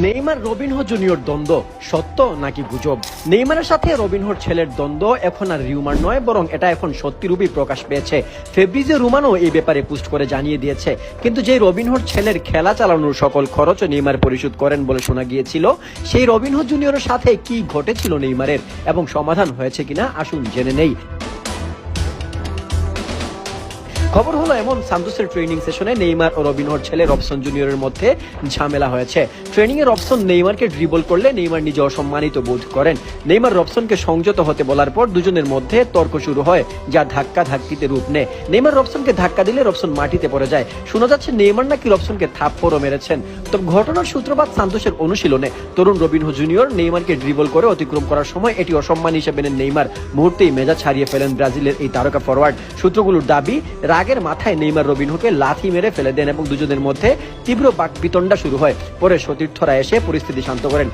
Neymar Robinho junior দ্বন্দ্ব সত্য নাকি গুজব? নেইমারের সাথে রবিনহোর ছেলের দ্বন্দ্ব এখন আর রিউমার নয়, বরং এটা এখন সত্যি রূপেই প্রকাশ পেয়েছে। ফেব্রিজিও রোমানো এই ব্যাপারে পোস্ট করে জানিয়ে দিয়েছে। কিন্তু যে রবিনহোর ছেলের খেলা চালানোর সকল খরচ নেইমার পরিশোধ করেন বলে শোনা গিয়েছিল, সেই রবিনহো জুনিয়রের সাথে কি ঘটেছিল নেইমারের এবং সমাধান হয়েছে কিনা আসুন জেনে নেই। খবর হলো এমন, সান্তোসের ট্রেনিং সেশনে নেইমার ও রবিনহোর ছেলে রবসন জুনিয়রের মধ্যে ঝামেলা হয়েছে। ট্রেনিং এ রবসন নেইমারকে ড্রিবল করলে নেইমার নিজে অসম্মানিত বোধ করেন। নেইমার রবসনকে সংযত হতে বলার পর দুজনের মধ্যে তর্ক শুরু হয়, যা ধাক্কা ধাক্কিতে রূপ নেয়। নেইমার রবসনকে ধাক্কা দিলে রবসন মাটিতে পড়ে যায়। শোনা যাচ্ছে নেইমার নাকি রবসনকে থাপ্পড়ও মেরেছেন। তবে ঘটনার সূত্রপাত সান্তোসের অনুশীলনে তরুণ রবিনহো জুনিয়র নেইমারকে ড্রিবল করে অতিক্রম করার সময় এটি অসম্মান হিসেবে নেন নেইমার। মুহূর্তেই মেজাজ হারিয়ে ফেলেন ব্রাজিলের এই তারকা ফরওয়ার্ড। সূত্রগুলোর দাবি, রাগের মাথায় নেইমার রবিনহোকে লাথি মেরে ফেলে দেন এবং দুজনের মধ্যে তীব্র বাকবিতণ্ডা শুরু হয়। পরে সতীর্থরা এসে পরিস্থিতি শান্ত করেন।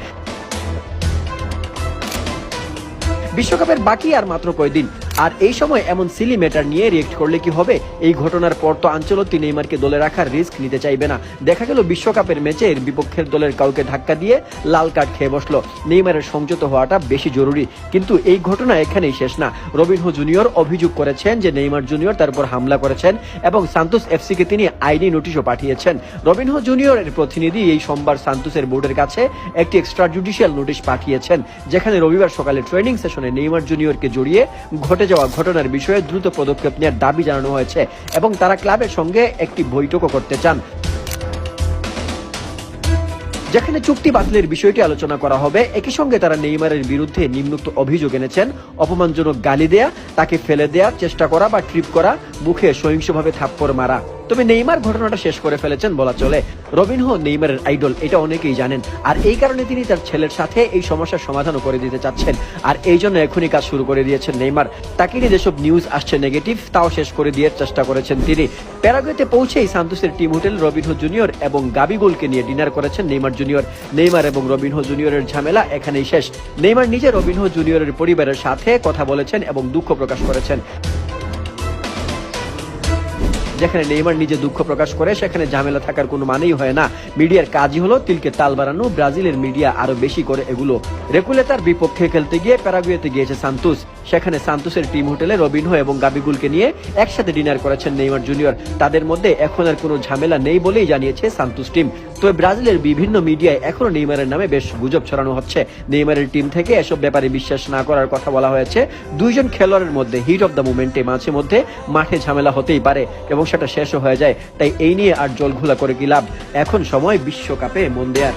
বিশ্বকাপের বাকি আর মাত্র কয়েকদিন, আর এই সময় এমন সিলি ম্যাটার নিয়ে রিয়েক্ট করলে কি হবে? এই ঘটনার পর তো আঞ্চলত্তি নেইমারকে দলে রাখার রিস্ক নিতে চাইবে না। দেখা গেল বিশ্বকাপের ম্যাচে বিপক্ষের দলের কাউকে ধাক্কা দিয়ে লাল কার্ড খেয়ে বসলো। নেইমারের সংযত হওয়াটা বেশি জরুরি। কিন্তু এই ঘটনা এখানেই শেষ না। রবিনহো জুনিয়র অভিযোগ করেছেন যে নেইমার জুনিয়র তার উপর হামলা করেছেন এবং সান্তোস এফসিকে তিনি আইনি নোটিশও পাঠিয়েছেন। রবিনহো জুনিয়রের প্রতিনিধি এই সোমবার সান্তোসের বোর্ডের কাছে একটি এক্সট্রা জুডিশিয়াল নোটিশ পাঠিয়েছেন, যেখানে রবিবার সকালে ট্রেনিং সেশনে নেইমার জুনিয়রকে জড়িয়ে ঘটে যাওয়া ঘটনার বিষয়ে দ্রুত পদক্ষেপ নেওয়ার দাবি জানানো হয়েছে এবং তারা ক্লাবের সঙ্গে একটি বৈঠকও করতে চান, যেখানে চুক্তি বাতিলের বিষয়টি আলোচনা করা হবে। একই সঙ্গে তারা নেইমারের বিরুদ্ধে নিম্নোক্ত অভিযোগ এনেছেন: অপমানজনক গালি দেয়া, তাকে ফেলে দেওয়ার চেষ্টা করা বা ট্রিপ করা, মুখে সহিংসভাবে থাপ্পড় মারা। তবে নেইমার ঘটনাটা শেষ করে ফেলেছেন বলা চলে। রবিনহো নেইমারের আইডল, এটা অনেকেই জানেন, আর এই কারণে তিনি তার ছেলের সাথে এই সমস্যার সমাধানও করে দিতে চাচ্ছেন। আর এই জন্য এখনই কাজ শুরু করে দিয়েছেন নেইমার। তাকে নিয়ে যেসব নিউজ আসছে নেগেটিভ, তাও শেষ করে দিয়ে চেষ্টা করেছেন তিনি। প্যারাগুয়েতে পৌঁছেই সান্তোসের টিম হোটেল রবিনহো জুনিয়র এবং গাবিগোলকে নিয়ে ডিনার করেছেন নেইমার জুনিয়র। নেইমার এবং রবিনহো জুনিয়রের ঝামেলা এখানেই শেষ। নেইমার নিজে রবিনহো জুনিয়রের পরিবারের সাথে কথা বলেছেন এবং দুঃখ প্রকাশ করেছেন। যেখানে নেইমার নিজে দুঃখ প্রকাশ করে, সেখানে ঝামেলা থাকার কোনো মানেই হয় না। মিডিয়ার কাজই হলো তিলকে তাল বাড়ানো। ব্রাজিলের মিডিয়া আরো বেশি করে এগুলো। রেকুলেতার বিপক্ষে খেলতে গিয়ে প্যারাগুয়েতে গিয়েছে সান্তোস। সেখানে সান্তোসের টিম হোটেলে রবিনহো এবং গাবিগুলকে নিয়ে একসাথে ডিনার করেছেন নেইমার জুনিয়র। তাদের মধ্যে এখন আর কোনো ঝামেলা নেই বলেই জানিয়েছে সান্তোস টিম। তবে ব্রাজিলের বিভিন্ন মিডিয়ায় এখনো নেইমারের নামে বেশ গুজব ছড়ানো হচ্ছে। নেইমারের টিম থেকে এসব ব্যাপারে বিশ্বাস না করার কথা বলা হয়েছে। দুইজন খেলোয়াড়ের মধ্যে হিট অফ দ্য মুভমেন্টে মাঝে মধ্যে মাঠে ঝামেলা হতেই পারে এবং সেটা শেষও হয়ে যায়। তাই এই নিয়ে আর জল ঘোলা করে কি লাভ? এখন সময় বিশ্বকাপে মন দেয়ার।